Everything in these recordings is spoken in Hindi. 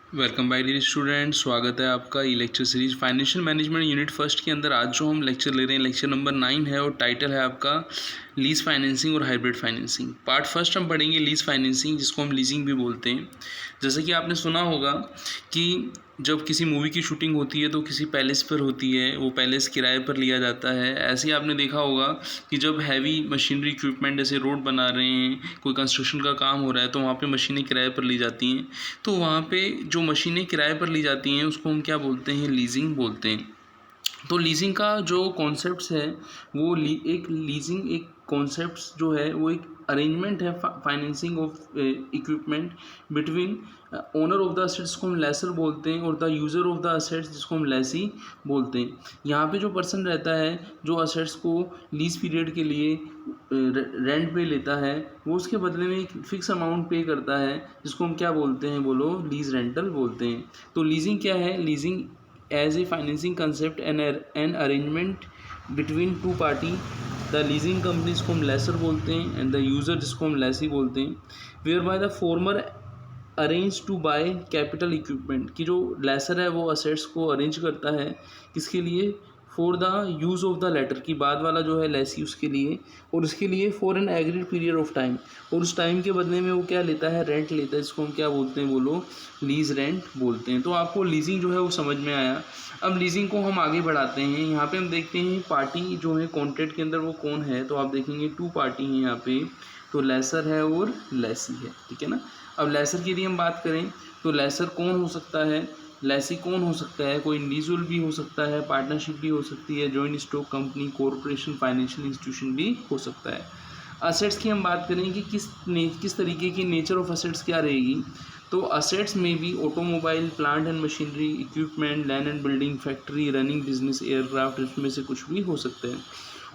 वेलकम बाय डियर स्टूडेंट, स्वागत है आपका e lecture series financial management unit first के अंदर। आज जो हम लेक्चर ले रहे हैं लेक्चर नंबर 9 है और टाइटल है आपका लीज फाइनेंसिंग और हाइब्रिड फाइनेंसिंग। पार्ट फर्स्ट हम पढ़ेंगे लीज फाइनेंसिंग, जिसको हम लीजिंग भी बोलते हैं। जैसे कि आपने सुना होगा कि जब किसी मूवी की शूटिंग होती है तो किसी पैलेस पर होती है, वो पैलेस किराए पर लिया जाता है। ऐसे ही आपने देखा होगा कि जब हैवी मशीनरी इक्विपमेंट जैसे रोड बना रहे हैं, कोई कंस्ट्रक्शन का काम हो रहा है, तो वहाँ पे मशीनें किराए पर ली जाती हैं। तो वहाँ पे जो मशीनें किराए पर ली जाती हैं उसको हम क्या बोलते हैं, लीजिंग बोलते हैं। तो लीजिंग का जो कॉन्सेप्ट्स है वो एक लीजिंग एक कॉन्सेप्ट्स जो है वो एक अरेंजमेंट है financing of equipment between owner of the assets को हम लेसर बोलते हैं और the user of the assets जिसको हम लेसी बोलते हैं। यहाँ पे जो पर्सन रहता है जो असेट्स को लीज पीरियड के लिए रेंट पे लेता है, वो उसके बदले में एक फिक्स अमाउंट पे करता है, जिसको हम क्या बोलते हैं, बोलो लीज रेंटल बोलते हैं। तो लीजिंग क्या है? Leasing as a financing concept an arrangement between two party. The leasing company जिसको हम लेसर बोलते हैं एंड द यूज़र जिसको हम लेसी बोलते हैं। Whereby the former arrange to buy capital equipment, की जो लेसर है वो असेट्स को अरेंज करता है किसके लिए? For the use of the latter, की बाद वाला जो है लेसी उसके लिए, और उसके लिए for an agreed period of time, और उस टाइम के बदले में वो क्या लेता है? रेंट लेता है, जिसको हम क्या बोलते हैं, बोलो लीज रेंट बोलते हैं। तो आपको लीजिंग जो है वो समझ में आया। अब लीजिंग को हम आगे बढ़ाते हैं। यहाँ पे हम देखते हैं पार्टी जो है कॉन्ट्रैक्ट के अंदर वो कौन है। तो आप देखेंगे टू पार्टी हैं यहाँ पे, तो लेसर है और लेसी है, ठीक है ना। अब लेसर की यदि हम बात करें तो लेसर कौन हो सकता है, लेसी कौन हो सकता है? कोई इंडिविजुअल भी हो सकता है, पार्टनरशिप भी हो सकती है, joint stock company, corporation, financial institution भी हो सकता है। असेट्स की हम बात करें कि किस तरीके की नेचर ऑफ असेट्स क्या रहेगी। तो असेट्स में भी automobile, plant and machinery, equipment, land and building, factory, running business, aircraft, इसमें से कुछ भी हो सकते हैं।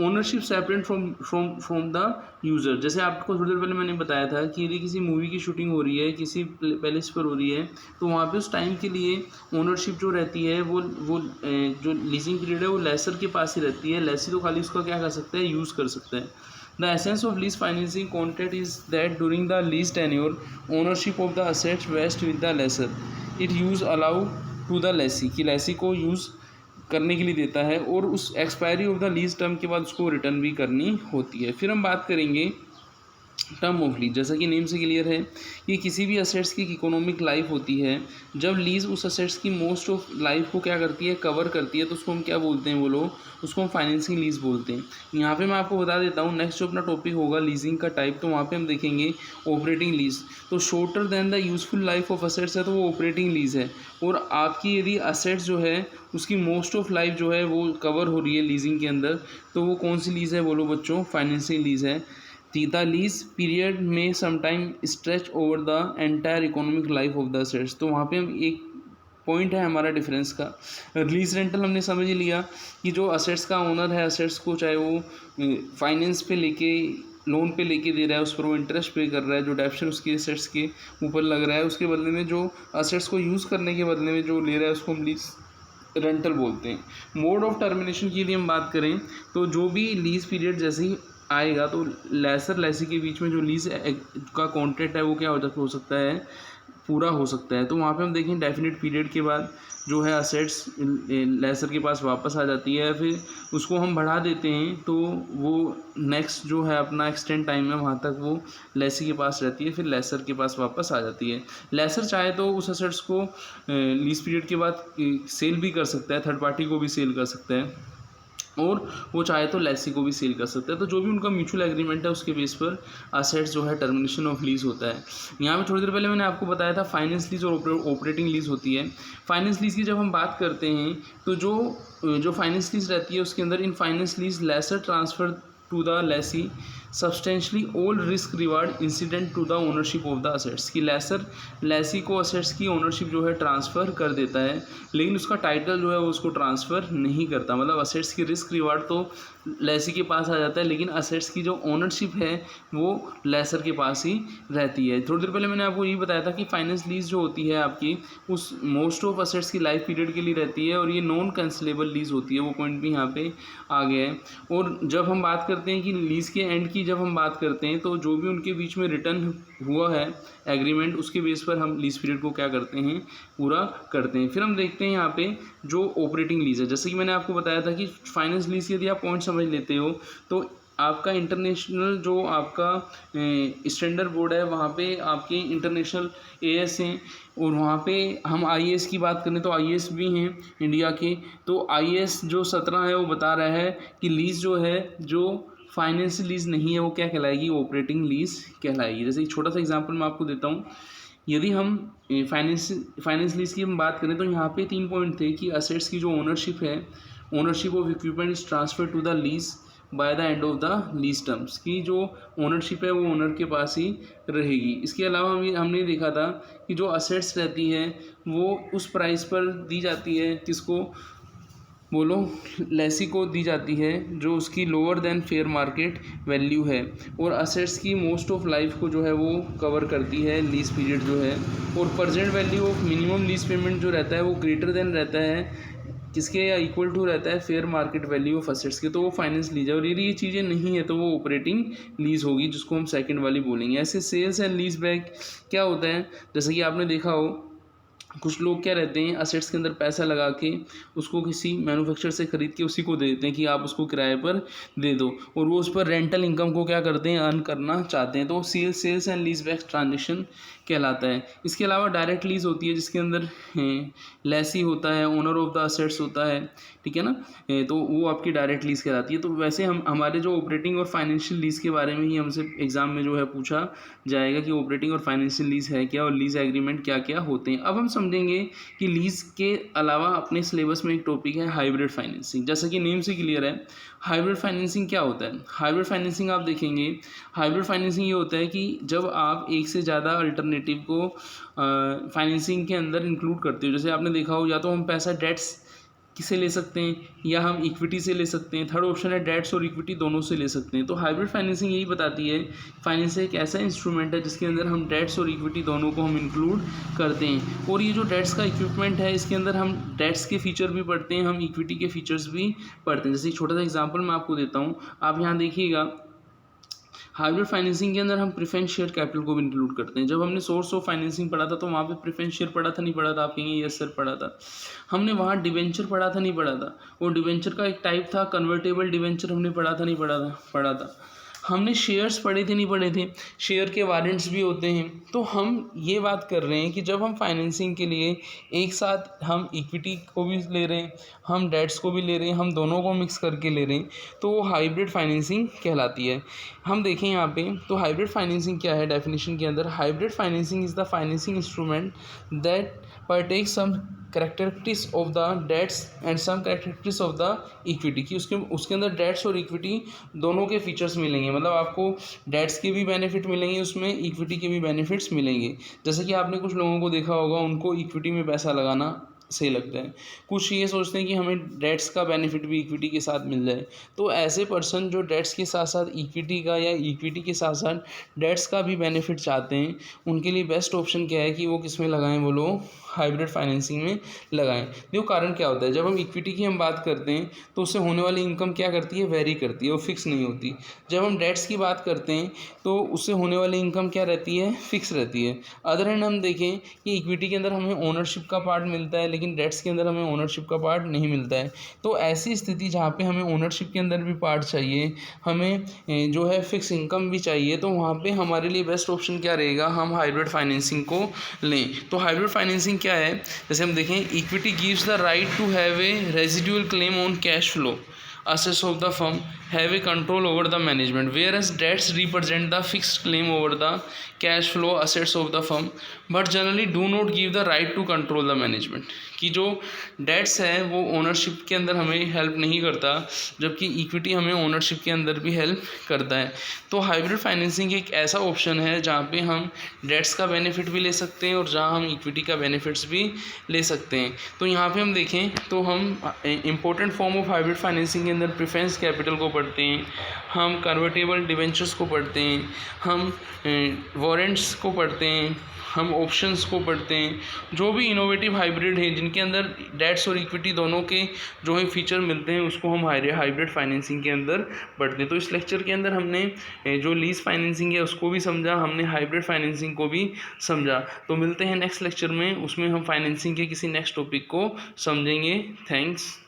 Ownership separate from the user. जैसे आपको थोड़ी देर पहले मैंने बताया था कि यदि किसी मूवी की शूटिंग हो रही है, किसी पैलेस पर हो रही है, तो वहाँ पे उस टाइम के लिए ओनरशिप जो रहती है वो जो लीजिंग पीरियड है वो लेसर के पास ही रहती है। लेसी तो खाली उसका क्या कर सकता है? यूज़ कर सकता है। The essence of lease financing contract is that during the lease tenure, ownership of the assets vests with the lessor. It use allow to the lessee, कि lessee को यूज़ करने के लिए देता है और उस expiry of the lease term के बाद उसको रिटर्न भी करनी होती है। फिर हम बात करेंगे टर्म ऑफ लीज। जैसा कि नेम से क्लियर है कि किसी भी असेट्स की इकोनॉमिक लाइफ होती है, जब लीज उस असेट्स की मोस्ट ऑफ लाइफ को क्या करती है? कवर करती है, तो उसको हम क्या बोलते हैं, बोलो उसको हम फाइनेंसिंग लीज बोलते हैं। यहाँ पे मैं आपको बता देता हूँ, नेक्स्ट जो अपना टॉपिक होगा लीजिंग का टाइप, तो वहाँ पे हम देखेंगे ऑपरेटिंग लीज। तो shorter than the useful life of assets है तो वो ऑपरेटिंग लीज है। और आपकी यदि असेट्स जो है उसकी मोस्ट ऑफ लाइफ जो है वो कवर हो रही है लीजिंग के अंदर, तो वो कौन सी लीज है? बोलो बच्चों, फाइनेंसिंग लीज है। The lease period may sometime stretch over the entire economic life of the assets। तो वहाँ पे हम एक पॉइंट है हमारा डिफरेंस का। लीज रेंटल हमने समझ लिया कि जो असेट्स का ओनर है, असेट्स को चाहे वो फाइनेंस पे लेके, लोन पे लेके दे रहा है, उस पर वो इंटरेस्ट पे कर रहा है, जो डेप्शन उसके असेट्स के ऊपर लग रहा है, उसके बदले में जो असेट्स को यूज़ करने के बदले में जो ले रहा है उसको हम लीज रेंटल बोलते हैं। मोड ऑफ टर्मिनेशन की यदि हम बात करें तो जो भी लीज पीरियड जैसे ही आएगा तो लेसर लेसी के बीच में जो लीज का कॉन्ट्रैक्ट है वो क्या हो सकता है? पूरा हो सकता है। तो वहाँ पे हम देखें डेफिनेट पीरियड के बाद जो है असेट्स लेसर के पास वापस आ जाती है, फिर उसको हम बढ़ा देते हैं तो वो नेक्स्ट जो है अपना एक्सटेंड टाइम है वहाँ तक वो लेसी के पास रहती है, फिर लेसर के पास वापस आ जाती है। लेसर चाहे तो उस असेट्स को लीज पीरियड के बाद सेल भी कर सकता है, थर्ड पार्टी को भी सेल कर सकता है, और वो चाहे तो लेसी को भी सेल कर सकता है। तो जो भी उनका म्यूचुअल एग्रीमेंट है उसके बेस पर असेट्स जो है टर्मिनेशन ऑफ लीज होता है। यहाँ पे थोड़ी देर पहले मैंने आपको बताया था फाइनेंस लीज और ऑपरेटिंग लीज होती है। फाइनेंस लीज की जब हम बात करते हैं तो जो फाइनेंस लीज रहती है उसके अंदर in finance lease lessor transfer to the lessee substantially all risk reward incident to the ownership of the assets, की लेसर लेसी को असेट्स की ओनरशिप जो है ट्रांसफ़र कर देता है, लेकिन उसका टाइटल जो है वो उसको ट्रांसफ़र नहीं करता। मतलब असेट्स की रिस्क रिवार्ड तो लेसी के पास आ जाता है, लेकिन असेट्स की जो ओनरशिप है वो लेसर के पास ही रहती है। थोड़ी देर पहले मैंने आपको ये बताया था कि फाइनेंस लीज जो होती है आपकी उस मोस्ट ऑफ असेट्स की लाइफ पीरियड के लिए रहती है और ये नॉन कैंसिलेबल लीज होती है, वो पॉइंट भी यहाँ पे आ गया है। और जब हम बात करते हैं कि लीज के एंड की की जब हम बात करते हैं तो जो भी उनके बीच में रिटर्न हुआ है एग्रीमेंट, उसके बेस पर हम लीज पीरियड को क्या करते हैं, पूरा करते हैं। फिर हम देखते हैं यहाँ पे जो ऑपरेटिंग लीज है, जैसे कि मैंने आपको बताया था कि फाइनेंस लीज यदि आप पॉइंट समझ लेते हो तो आपका इंटरनेशनल जो आपका स्टैंडर्ड बोर्ड है वहाँ पे आपके इंटरनेशनल एएस हैं, और वहाँ पे हम आईएएस की बात करें तो आईएएस भी हैं इंडिया के। तो आईएएस जो 17 है वो बता रहा है कि लीज जो है, जो फाइनेंस लीज नहीं है वो क्या कहलाएगी, ऑपरेटिंग लीज कहलाएगी। जैसे एक छोटा सा एग्जांपल मैं आपको देता हूँ। यदि हम फाइनेंस लीज की हम बात करें तो यहाँ पे 3 पॉइंट थे कि असेट्स की जो ओनरशिप है, ownership of equipment is transfer to the lease by the end of the lease terms, की जो ओनरशिप है वो ओनर के पास ही रहेगी। इसके अलावा हमने देखा था कि जो असेट्स रहती है वो उस प्राइस पर दी जाती है, किसको बोलो, लेसी को दी जाती है, जो उसकी lower than fair market value है, और असेट्स की मोस्ट ऑफ लाइफ को जो है वो कवर करती है लीज पीरियड जो है। और present value of minimum lease payment जो रहता है वो ग्रेटर देन रहता है किसके, या इक्वल टू रहता है fair market value of assets के, तो वो फाइनेंस लीज है। और यदि ये चीज़ें नहीं है तो वो ऑपरेटिंग लीज होगी, जिसको हम सेकंड वाली बोलेंगे। ऐसे सेल्स एंड लीज बैक क्या होता है, जैसे कि आपने देखा हो कुछ लोग क्या रहते हैं, असेट्स के अंदर पैसा लगा के उसको किसी मैन्युफैक्चरर से ख़रीद के उसी को दे देते हैं कि आप उसको किराए पर दे दो, और वो उस पर रेंटल इनकम को क्या करते हैं, अर्न करना चाहते हैं। तो sales and lease back transaction कहलाता है। इसके अलावा डायरेक्ट लीज होती है जिसके अंदर लेसी होता है, ओनर ऑफ द असेट्स होता है, ठीक है ना, तो वो आपकी डायरेक्ट लीज कहलाती है। तो वैसे हम हमारे जो ऑपरेटिंग और फाइनेंशियल लीज के बारे में ही हमसे एग्जाम में जो है पूछा जाएगा कि ऑपरेटिंग और फाइनेंशियल लीज है क्या, और लीज एग्रीमेंट क्या क्या होते हैं। अब हम समझेंगे कि लीज के अलावा अपने सिलेबस में एक टॉपिक है हाइब्रिड फाइनेंसिंग। जैसा कि नेम से क्लियर है, हाइब्रिड फाइनेंसिंग क्या होता है। हाइब्रिड फाइनेंसिंग आप देखेंगे, हाइब्रिड फाइनेंसिंग ये होता है कि जब आप एक से ज़्यादा अल्टरनेटिव को फाइनेंसिंग के अंदर इंक्लूड करते हो। जैसे आपने देखा हो, या तो हम पैसा डेट्स किसे ले सकते हैं, या हम इक्विटी से ले सकते हैं। थर्ड ऑप्शन है डेट्स और इक्विटी दोनों से ले सकते हैं। तो हाइब्रिड फाइनेंसिंग यही बताती है, फाइनेंस एक ऐसा इंस्ट्रूमेंट है जिसके अंदर हम डेट्स और इक्विटी दोनों को हम इंक्लूड करते हैं। और ये जो डेट्स का इक्विपमेंट है, इसके अंदर हम डेट्स के फीचर भी पढ़ते हैं, हम इक्विटी के फीचर्स भी पढ़ते हैं। जैसे एक छोटा सा एग्जाम्पल मैं आपको देता हूँ, आप यहाँ देखिएगा, हाइब्रिड फाइनेंसिंग के अंदर हम प्रेफरेंस शेयर कैपिटल को भी इंक्लूड करते हैं। जब हमने सोर्स ऑफ फाइनेंसिंग पढ़ा था तो वहाँ पे प्रेफरेंस शेयर पढ़ा था, नहीं पढ़ा था, आप कहेंगे यस सर पढ़ा था। हमने वहाँ डिवेंचर पढ़ा था, नहीं पढ़ा था, और डिवेंचर का एक टाइप था कन्वर्टेबल डिवेंचर, हमने पढ़ा था, नहीं पढ़ा था, पढ़ा था। हमने शेयर्स पढ़े थे, नहीं पढ़े थे, शेयर के वारंट्स भी होते हैं। तो हम ये बात कर रहे हैं कि जब हम फाइनेंसिंग के लिए एक साथ हम इक्विटी को भी ले रहे हैं, हम डेट्स को भी ले रहे हैं, हम दोनों को मिक्स करके ले रहे हैं, तो वो हाइब्रिड फाइनेंसिंग कहलाती है। हम देखें यहाँ पे, तो हाइब्रिड फाइनेंसिंग क्या है डेफिनेशन के अंदर, hybrid financing is the financing instrument that partakes some characteristics of the debts and some characteristics of the equity, कि उसके अंदर डेट्स और इक्विटी दोनों के फीचर्स मिलेंगे। मतलब आपको डेट्स के भी बेनिफिट मिलेंगे, उसमें इक्विटी के भी बेनिफिट्स मिलेंगे। जैसे कि आपने कुछ लोगों को देखा होगा, उनको इक्विटी में पैसा लगाना सही लगता है, कुछ ये सोचते हैं कि हमें डेट्स का बेनिफिट भी इक्विटी के साथ मिल जाए। तो ऐसे पर्सन जो डेट्स के साथ साथ इक्विटी का, या इक्विटी के साथ साथ डेट्स का भी बेनिफिट चाहते हैं, उनके लिए बेस्ट ऑप्शन क्या है कि वो किस में लगाएं, वो लोग हाइब्रिड फाइनेंसिंग में लगाएं। देखो कारण क्या होता है, जब हम इक्विटी की हम बात करते हैं तो उससे होने वाली इनकम क्या करती है, वेरी करती है, वो फिक्स नहीं होती। जब हम डेट्स की बात करते हैं तो उससे होने वाली इनकम क्या रहती है, फिक्स रहती है। अदर हैंड हम देखें कि इक्विटी के अंदर हमें ओनरशिप का पार्ट मिलता है, लेकिन डेट्स के अंदर हमें ओनरशिप का पार्ट नहीं मिलता है। तो ऐसी स्थिति जहाँ पे हमें ओनरशिप के अंदर भी पार्ट चाहिए, हमें जो है फिक्स इनकम भी चाहिए, तो वहाँ पे हमारे लिए बेस्ट ऑप्शन क्या रहेगा, हम हाइब्रिड फाइनेंसिंग को लें। तो हाइब्रिड फाइनेंसिंग क्या है, जैसे हम देखें, equity gives the right to have a residual claim on cash flow assets of the firm, have a control over the management, whereas debts represent the fixed claim over the cash flow assets of the firm, but generally do not give the right to control the management। कि जो डेट्स है वो ओनरशिप के अंदर हमें हेल्प नहीं करता, जबकि इक्विटी हमें ओनरशिप के अंदर भी हेल्प करता है। तो हाइब्रिड फाइनेंसिंग एक ऐसा ऑप्शन है जहाँ पे हम डेट्स का बेनिफिट भी ले सकते हैं और जहाँ हम इक्विटी का बेनिफिट्स भी ले सकते हैं। तो यहाँ पे हम देखें तो हम important form of hybrid financing के अंदर प्रेफरेंस कैपिटल को पढ़ते हैं, हम कन्वर्टेबल डिवेंचर्स को पढ़ते हैं, हम वारंट्स को पढ़ते हैं, हम ऑप्शंस को पढ़ते हैं। जो भी इनोवेटिव हाइब्रिड हैं जिनके अंदर डेट्स और इक्विटी दोनों के जो है फीचर मिलते हैं उसको हम हाइब्रिड फाइनेंसिंग के अंदर पढ़ते हैं। तो इस लेक्चर के अंदर हमने जो लीज फाइनेंसिंग है उसको भी समझा, हमने हाइब्रिड फाइनेंसिंग को भी समझा। तो मिलते हैं नेक्स्ट लेक्चर में, उसमें हम फाइनेंसिंग के किसी नेक्स्ट टॉपिक को समझेंगे। थैंक्स।